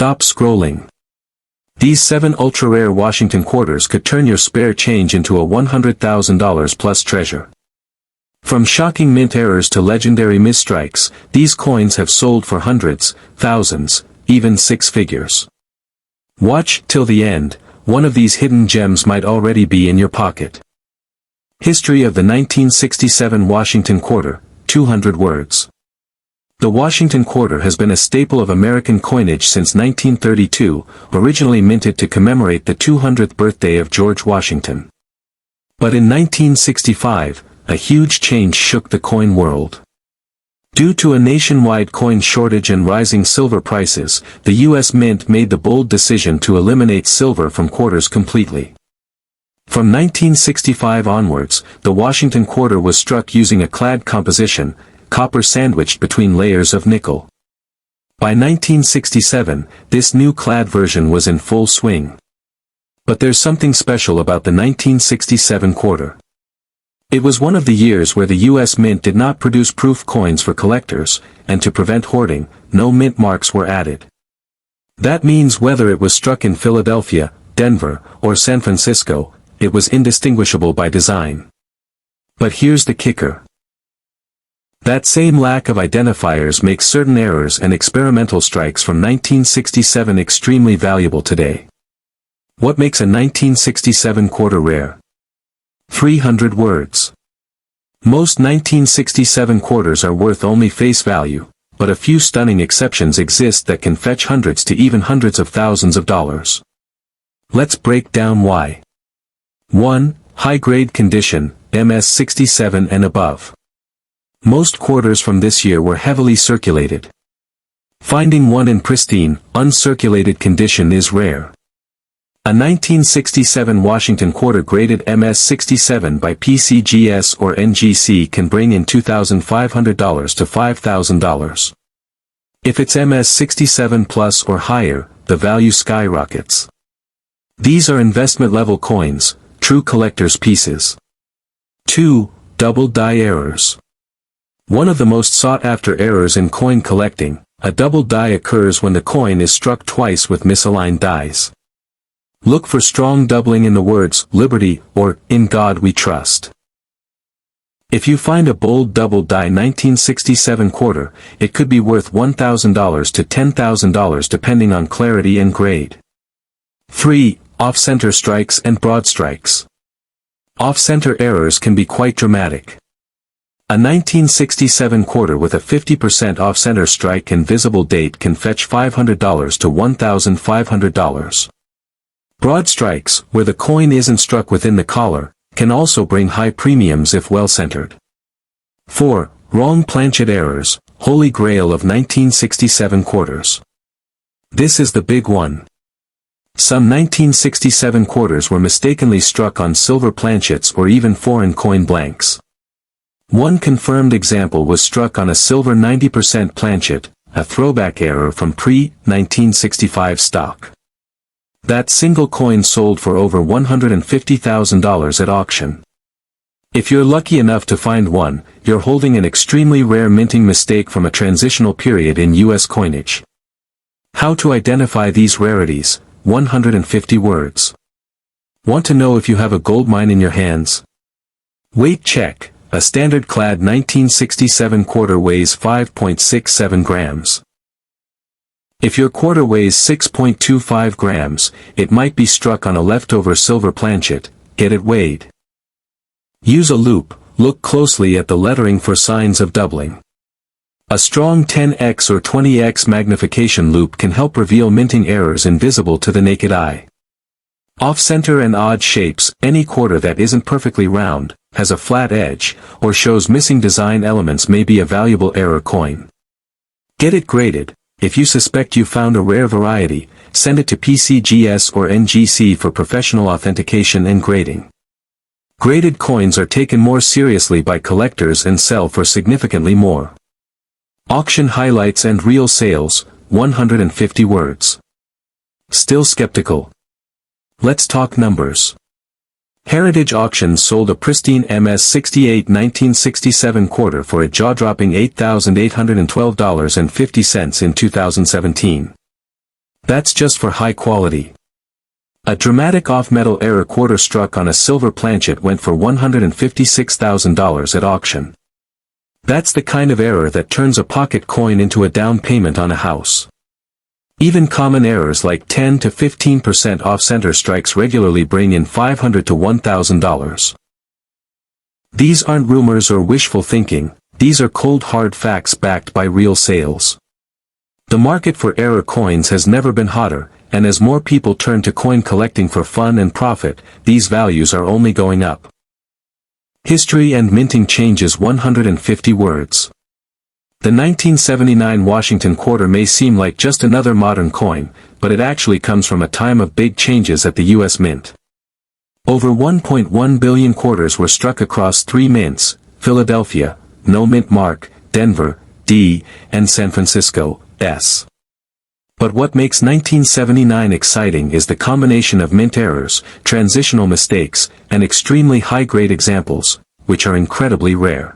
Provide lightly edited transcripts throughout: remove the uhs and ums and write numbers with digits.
Stop scrolling. These 7 ultra-rare Washington quarters could turn your spare change into a $100,000 plus treasure. From shocking mint errors to legendary misstrikes, these coins have sold for hundreds, thousands, even 6 figures. Watch till the end, one of these hidden gems might already be in your pocket. History of the 1967 Washington Quarter, 200 words. The Washington Quarter has been a staple of American coinage since 1932, originally minted to commemorate the 200th birthday of George Washington. But in 1965, a huge change shook the coin world. Due to a nationwide coin shortage and rising silver prices, the U.S. Mint made the bold decision to eliminate silver from quarters completely. From 1965 onwards, the Washington Quarter was struck using a clad composition, copper sandwiched between layers of nickel. By 1967, this new clad version was in full swing. But there's something special about the 1967 quarter. It was one of the years where the U.S. Mint did not produce proof coins for collectors, and to prevent hoarding, no mint marks were added. That means whether it was struck in Philadelphia, Denver, or San Francisco, it was indistinguishable by design. But here's the kicker. That same lack of identifiers makes certain errors and experimental strikes from 1967 extremely valuable today. What makes a 1967 quarter rare? 300 words. Most 1967 quarters are worth only face value, but a few stunning exceptions exist that can fetch hundreds to even hundreds of thousands of dollars. Let's break down why. 1. High-grade condition, MS-67 and above. Most quarters from this year were heavily circulated. Finding one in pristine, uncirculated condition is rare. A 1967 Washington quarter graded MS-67 by PCGS or NGC can bring in $2,500 to $5,000. If it's MS-67 plus or higher, the value skyrockets. These are investment-level coins, true collector's pieces. 2. Double die errors. One of the most sought-after errors in coin collecting, a double die occurs when the coin is struck twice with misaligned dies. Look for strong doubling in the words, Liberty, or, In God We Trust. If you find a bold double die 1967 quarter, it could be worth $1,000 to $10,000 depending on clarity and grade. 3. Off-center strikes and broad strikes. Off-center errors can be quite dramatic. A 1967 quarter with a 50% off-center strike and visible date can fetch $500 to $1,500. Broad strikes, where the coin isn't struck within the collar, can also bring high premiums if well-centered. 4. Wrong planchet errors, holy grail of 1967 quarters. This is the big one. Some 1967 quarters were mistakenly struck on silver planchets or even foreign coin blanks. One confirmed example was struck on a silver 90% planchet, a throwback error from pre-1965 stock. That single coin sold for over $150,000 at auction. If you're lucky enough to find one, you're holding an extremely rare minting mistake from a transitional period in U.S. coinage. How to identify these rarities? 150 words. Want to know if you have a gold mine in your hands? Weight check. A standard clad 1967 quarter weighs 5.67 grams. If your quarter weighs 6.25 grams, it might be struck on a leftover silver planchet. Get it weighed. Use a loupe. Look closely at the lettering for signs of doubling. A strong 10x or 20x magnification loupe can help reveal minting errors invisible to the naked eye. Off-center and odd shapes. Any quarter that isn't perfectly round, has a flat edge, or shows missing design elements may be a valuable error coin. Get it graded. If you suspect you found a rare variety, send it to PCGS or NGC for professional authentication and grading. Graded coins are taken more seriously by collectors and sell for significantly more. Auction highlights and real sales, 150 words. Still skeptical? Let's talk numbers. Heritage Auctions sold a pristine MS-68 1967 quarter for a jaw-dropping $8,812.50 in 2017. That's just for high quality. A dramatic off-metal error quarter struck on a silver planchet went for $156,000 at auction. That's the kind of error that turns a pocket coin into a down payment on a house. Even common errors like 10 to 15% off-center strikes regularly bring in $500 to $1,000. These aren't rumors or wishful thinking, these are cold hard facts backed by real sales. The market for error coins has never been hotter, and as more people turn to coin collecting for fun and profit, these values are only going up. History and minting changes 150 words. The 1979 Washington quarter may seem like just another modern coin, but it actually comes from a time of big changes at the U.S. Mint. Over 1.1 billion quarters were struck across 3 mints, Philadelphia, no mint mark, Denver, D, and San Francisco, S. But what makes 1979 exciting is the combination of mint errors, transitional mistakes, and extremely high-grade examples, which are incredibly rare.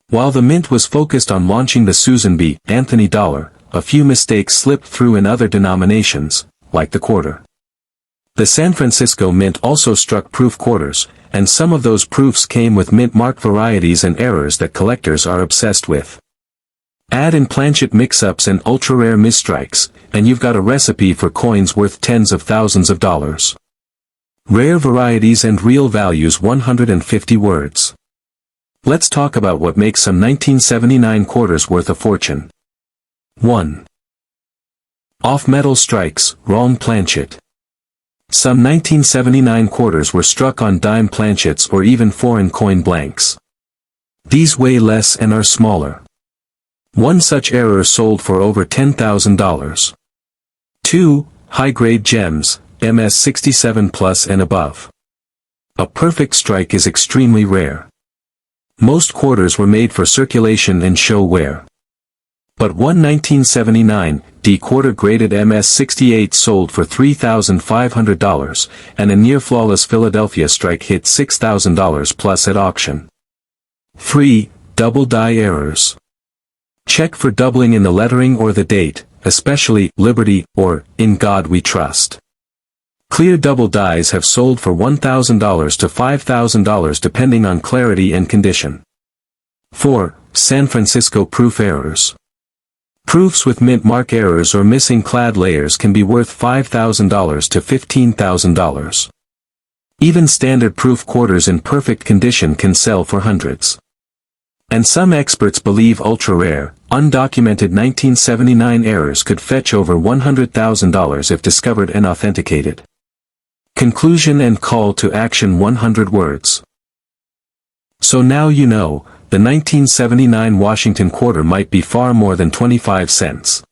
While the mint was focused on launching the Susan B. Anthony dollar, a few mistakes slipped through in other denominations, like the quarter. The San Francisco Mint also struck proof quarters, and some of those proofs came with mint mark varieties and errors that collectors are obsessed with. Add in planchet mix-ups and ultra-rare misstrikes, and you've got a recipe for coins worth tens of thousands of dollars. Rare varieties and real values 150 words. Let's talk about what makes some 1979 quarters worth a fortune. 1. Off-metal strikes, wrong planchet. Some 1979 quarters were struck on dime planchets or even foreign coin blanks. These weigh less and are smaller. One such error sold for over $10,000. 2. High-grade gems, MS67 plus and above. A perfect strike is extremely rare. Most quarters were made for circulation and show wear. But one 1979 D quarter graded MS68 sold for $3,500, and a near-flawless Philadelphia strike hit $6,000 plus at auction. 3. Double die errors. Check for doubling in the lettering or the date, especially Liberty or In God We Trust. Clear double dies have sold for $1,000 to $5,000 depending on clarity and condition. 4. San Francisco proof errors. Proofs with mint mark errors or missing clad layers can be worth $5,000 to $15,000. Even standard proof quarters in perfect condition can sell for hundreds. And some experts believe ultra-rare, undocumented 1979 errors could fetch over $100,000 if discovered and authenticated. Conclusion and call to action 100 words. So now you know, the 1979 Washington quarter might be far more than 25 cents.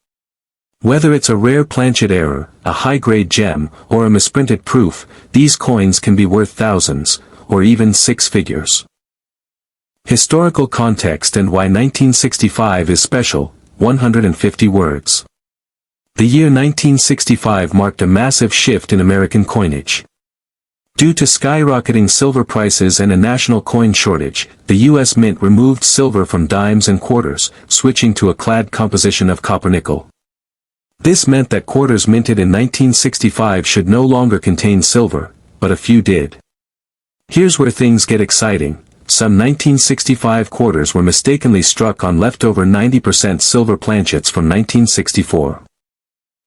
Whether it's a rare planchet error, a high-grade gem, or a misprinted proof, these coins can be worth thousands, or even 6 figures. Historical context and why 1965 is special, 150 words. The year 1965 marked a massive shift in American coinage. Due to skyrocketing silver prices and a national coin shortage, the U.S. Mint removed silver from dimes and quarters, switching to a clad composition of copper-nickel. This meant that quarters minted in 1965 should no longer contain silver, but a few did. Here's where things get exciting. Some 1965 quarters were mistakenly struck on leftover 90% silver planchets from 1964.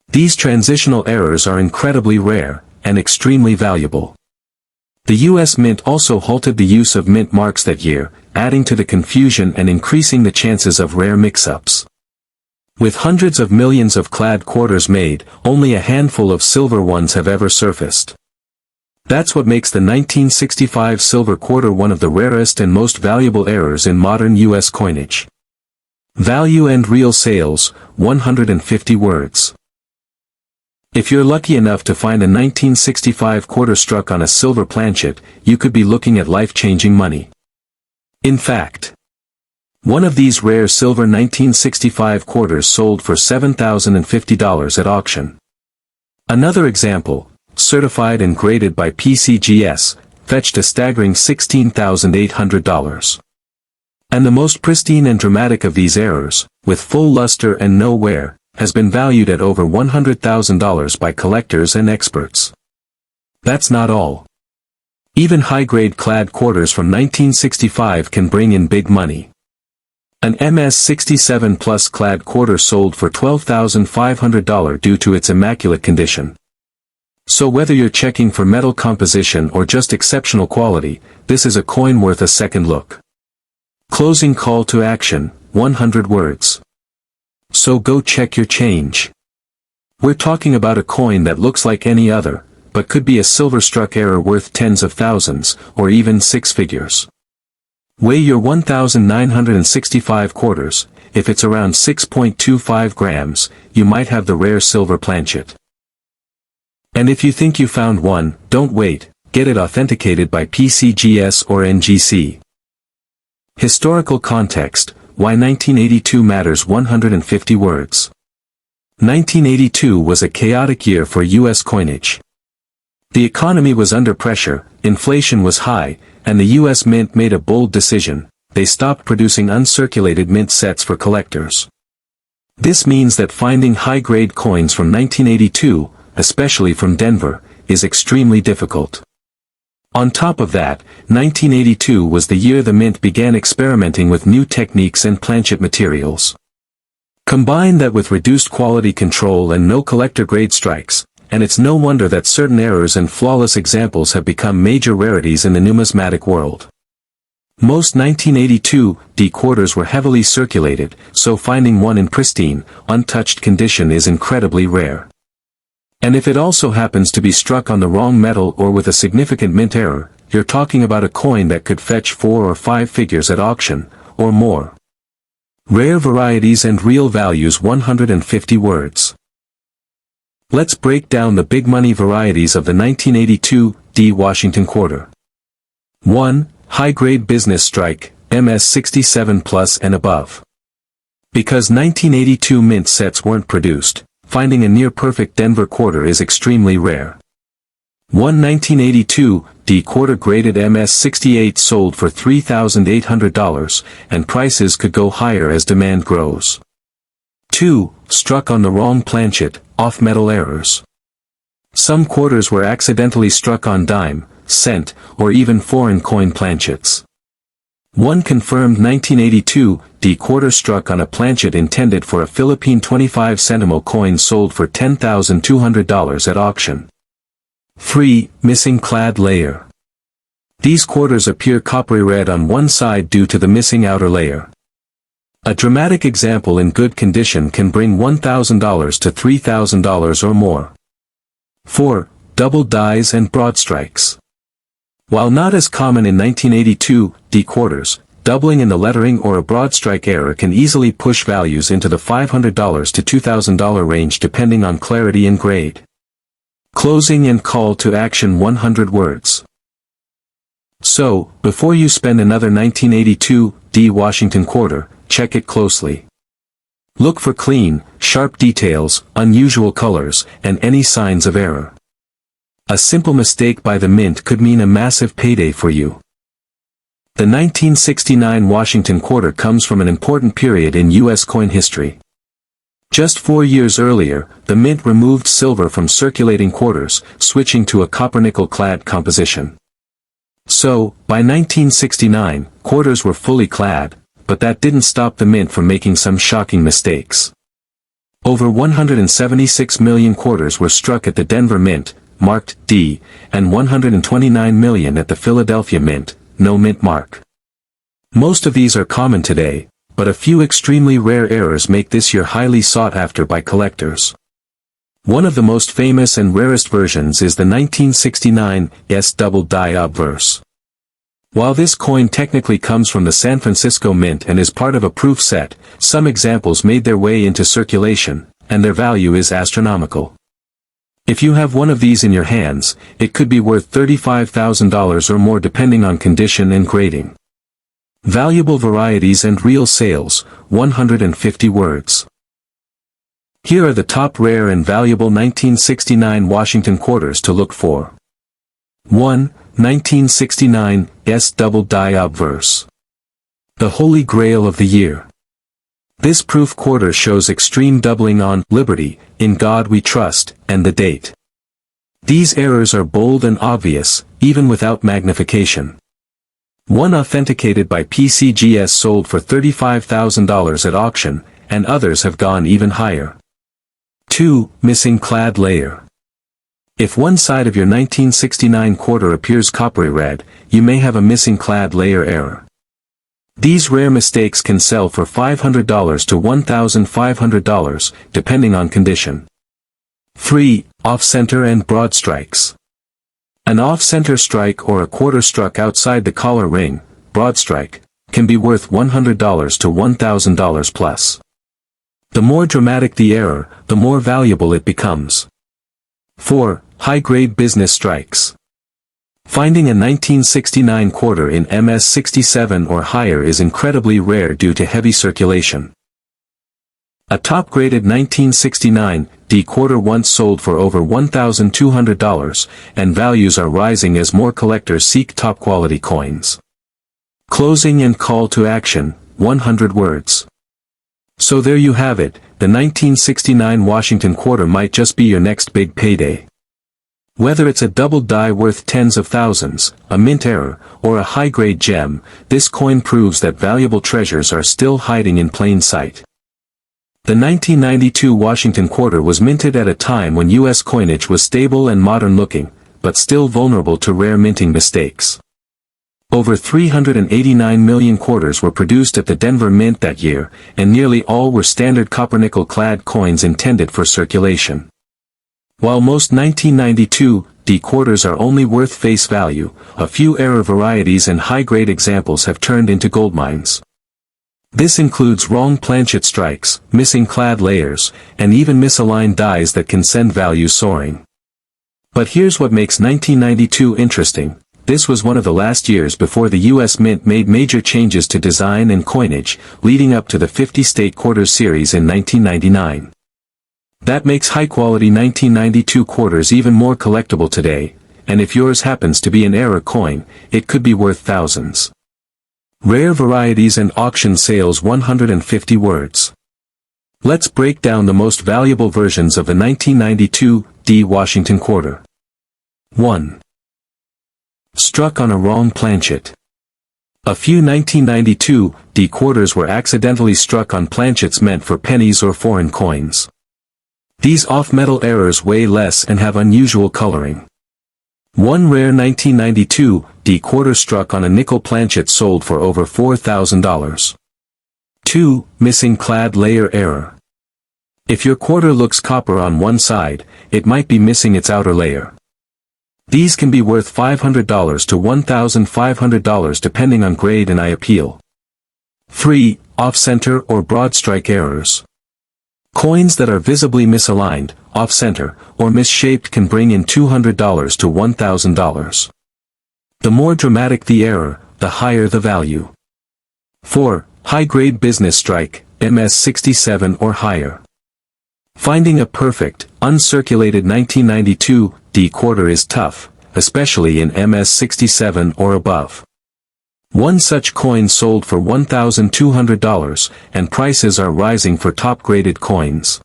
These transitional errors are incredibly rare, and extremely valuable. The U.S. Mint also halted the use of mint marks that year, adding to the confusion and increasing the chances of rare mix-ups. With hundreds of millions of clad quarters made, only a handful of silver ones have ever surfaced. That's what makes the 1965 silver quarter one of the rarest and most valuable errors in modern U.S. coinage. Value and real sales, 150 words. If you're lucky enough to find a 1965 quarter struck on a silver planchet, you could be looking at life-changing money. In fact, one of these rare silver 1965 quarters sold for $7,050 at auction. Another example, certified and graded by PCGS, fetched a staggering $16,800. And the most pristine and dramatic of these errors, with full luster and no wear, has been valued at over $100,000 by collectors and experts. That's not all. Even high-grade clad quarters from 1965 can bring in big money. An MS-67 Plus clad quarter sold for $12,500 due to its immaculate condition. So whether you're checking for metal composition or just exceptional quality, this is a coin worth a second look. Closing call to action, 100 words. So go check your change. We're talking about a coin that looks like any other, but could be a silver-struck error worth tens of thousands, or even six figures. Weigh your 1,965 quarters. If it's around 6.25 grams, you might have the rare silver planchet. And if you think you found one, don't wait, get it authenticated by PCGS or NGC. Historical context, why 1982 matters. 150 words. 1982 was a chaotic year for U.S. coinage. The economy was under pressure, inflation was high, and the U.S. Mint made a bold decision: they stopped producing uncirculated mint sets for collectors. This means that finding high-grade coins from 1982, especially from Denver, is extremely difficult. On top of that, 1982 was the year the Mint began experimenting with new techniques and planchet materials. Combine that with reduced quality control and no collector-grade strikes, and it's no wonder that certain errors and flawless examples have become major rarities in the numismatic world. Most 1982 D quarters were heavily circulated, so finding one in pristine, untouched condition is incredibly rare. And if it also happens to be struck on the wrong metal or with a significant mint error, you're talking about a coin that could fetch 4 or 5 figures at auction, or more. Rare varieties and real values. 150 words. Let's break down the big money varieties of the 1982 D Washington quarter. 1. High-grade business strike, MS-67 Plus and above. Because 1982 mint sets weren't produced, finding a near-perfect Denver quarter is extremely rare. 1 1982 D quarter graded MS-68 sold for $3,800, and prices could go higher as demand grows. 2. Struck on the wrong planchet, off-metal errors. Some quarters were accidentally struck on dime, cent, or even foreign coin planchets. 1 confirmed 1982 D quarter struck on a planchet intended for a Philippine 25 centimo coin sold for $10,200 at auction. 3. Missing clad layer. These quarters appear coppery red on one side due to the missing outer layer. A dramatic example in good condition can bring $1,000 to $3,000 or more. 4. Double dies and broad strikes. While not as common in 1982 D quarters, doubling in the lettering or a broad strike error can easily push values into the $500 to $2,000 range depending on clarity and grade. Closing and call to action. 100 words. So, before you spend another 1982 D Washington quarter, check it closely. Look for clean, sharp details, unusual colors, and any signs of error. A simple mistake by the mint could mean a massive payday for you. The 1969 Washington quarter comes from an important period in U.S. coin history. Just 4 years earlier, the mint removed silver from circulating quarters, switching to a copper-nickel clad composition. So, by 1969, quarters were fully clad, but that didn't stop the mint from making some shocking mistakes. Over 176 million quarters were struck at the Denver Mint, marked D, and 129 million at the Philadelphia Mint, no mint mark. Most of these are common today, but a few extremely rare errors make this year highly sought after by collectors. One of the most famous and rarest versions is the 1969 S double die obverse. While this coin technically comes from the San Francisco Mint and is part of a proof set, some examples made their way into circulation, and their value is astronomical. If you have one of these in your hands, it could be worth $35,000 or more depending on condition and grading. Valuable varieties and real sales, 150 words. Here are the top rare and valuable 1969 Washington quarters to look for. 1. 1969 S double die obverse. The holy grail of the year. This proof quarter shows extreme doubling on Liberty, In God We Trust, and the date. These errors are bold and obvious, even without magnification. One authenticated by PCGS sold for $35,000 at auction, and others have gone even higher. 2. Missing clad layer. If one side of your 1969 quarter appears coppery red, you may have a missing clad layer error. These rare mistakes can sell for $500 to $1,500, depending on condition. 3. Off-center and broad strikes. An off-center strike or a quarter struck outside the collar ring, broad strike, can be worth $100 to $1,000 plus. The more dramatic the error, the more valuable it becomes. 4. High-grade business strikes. Finding a 1969 quarter in MS67 or higher is incredibly rare due to heavy circulation. A top-graded 1969 D quarter once sold for over $1,200, and values are rising as more collectors seek top-quality coins. Closing and call to action, 100 words. So there you have it, the 1969 Washington quarter might just be your next big payday. Whether it's a double die worth tens of thousands, a mint error, or a high-grade gem, this coin proves that valuable treasures are still hiding in plain sight. The 1992 Washington quarter was minted at a time when U.S. coinage was stable and modern-looking, but still vulnerable to rare minting mistakes. Over 389 million quarters were produced at the Denver Mint that year, and nearly all were standard copper-nickel-clad coins intended for circulation. While most 1992 D quarters are only worth face value, a few error varieties and high-grade examples have turned into gold mines. This includes wrong planchet strikes, missing clad layers, and even misaligned dies that can send value soaring. But here's what makes 1992 interesting. This was one of the last years before the U.S. Mint made major changes to design and coinage, leading up to the 50-state quarters series in 1999. That makes high-quality 1992 quarters even more collectible today, and if yours happens to be an error coin, it could be worth thousands. Rare varieties and auction sales 150 words. Let's break down the most valuable versions of the 1992 D Washington quarter. 1. Struck on a wrong planchet. A few 1992 D quarters were accidentally struck on planchets meant for pennies or foreign coins. These off-metal errors weigh less and have unusual coloring. One rare 1992 D quarter struck on a nickel planchet sold for over $4,000. 2. Missing clad layer error. If your quarter looks copper on one side, it might be missing its outer layer. These can be worth $500 to $1,500 depending on grade and eye appeal. 3. Off-center or broad strike errors. Coins that are visibly misaligned, off-center, or misshaped can bring in $200 to $1,000. The more dramatic the error, the higher the value. 4. High-grade business strike, MS67 or higher. Finding a perfect, uncirculated 1992 D quarter is tough, especially in MS67 or above. One such coin sold for $1,200, and prices are rising for top-graded coins.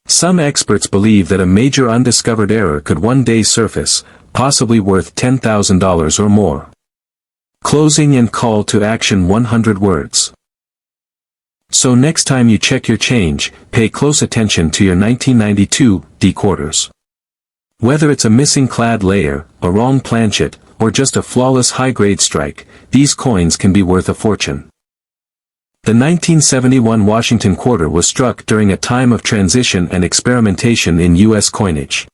Some experts believe that a major undiscovered error could one day surface, possibly worth $10,000 or more. Closing and call to action 100 words. So next time you check your change, pay close attention to your 1992 D quarters. Whether it's a missing clad layer, a wrong planchet, or just a flawless high-grade strike, these coins can be worth a fortune. The 1971 Washington quarter was struck during a time of transition and experimentation in U.S. coinage.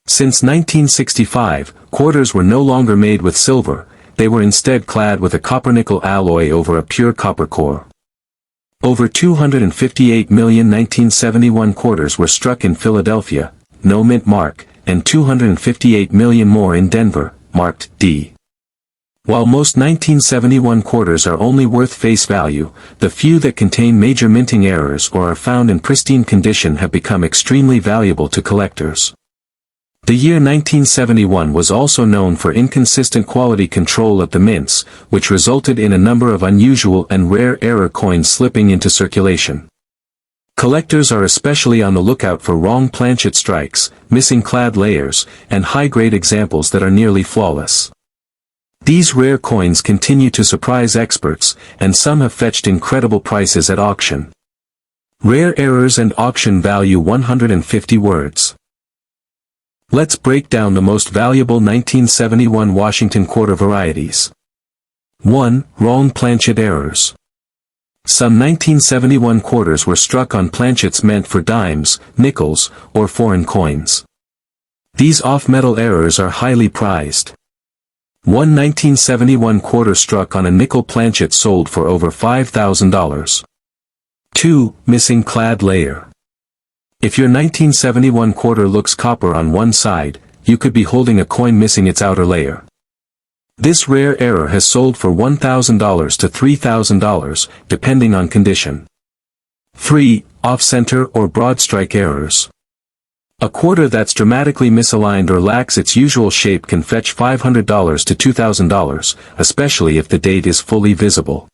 Since 1965, quarters were no longer made with silver, they were instead clad with a copper-nickel alloy over a pure copper core. Over 258 million 1971 quarters were struck in Philadelphia, no mint mark, and 258 million more in Denver, marked D. While most 1971 quarters are only worth face value, the few that contain major minting errors or are found in pristine condition have become extremely valuable to collectors. The year 1971 was also known for inconsistent quality control of the mints, which resulted in a number of unusual and rare error coins slipping into circulation. Collectors are especially on the lookout for wrong planchet strikes, missing clad layers, and high-grade examples that are nearly flawless. These rare coins continue to surprise experts, and some have fetched incredible prices at auction. Rare errors and auction value 150 words. Let's break down the most valuable 1971 Washington Quarter varieties. 1. Wrong planchet errors. Some 1971 quarters were struck on planchets meant for dimes, nickels, or foreign coins. These off-metal errors are highly prized. One 1971 quarter struck on a nickel planchet sold for over $5,000. 2. Missing clad layer. If your 1971 quarter looks copper on one side, you could be holding a coin missing its outer layer. This rare error has sold for $1,000 to $3,000, depending on condition. 3. Off-center or broad strike errors. A quarter that's dramatically misaligned or lacks its usual shape can fetch $500 to $2,000, especially if the date is fully visible.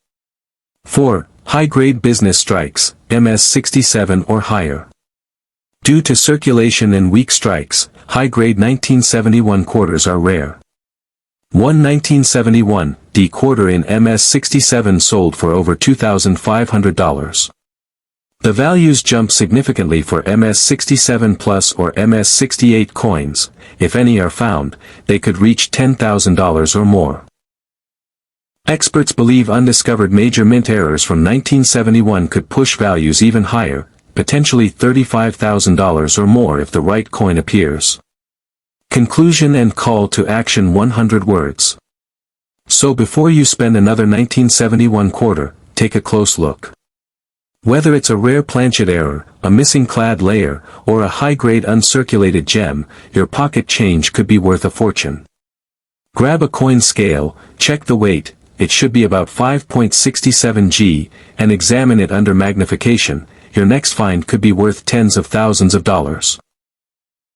4. High-grade business strikes, MS-67 or higher. Due to circulation and weak strikes, high-grade 1971 quarters are rare. One 1971 D quarter in MS-67 sold for over $2,500. The values jump significantly for MS-67 Plus or MS-68 coins. If any are found, they could reach $10,000 or more. Experts believe undiscovered major mint errors from 1971 could push values even higher, potentially $35,000 or more if the right coin appears. Conclusion and call to action: 100 words. So before you spend another 1971 quarter, take a close look. Whether it's a rare planchet error, a missing clad layer, or a high-grade uncirculated gem, your pocket change could be worth a fortune. Grab a coin scale, check the weight, it should be about 5.67 g, and examine it under magnification. Your next find could be worth tens of thousands of dollars.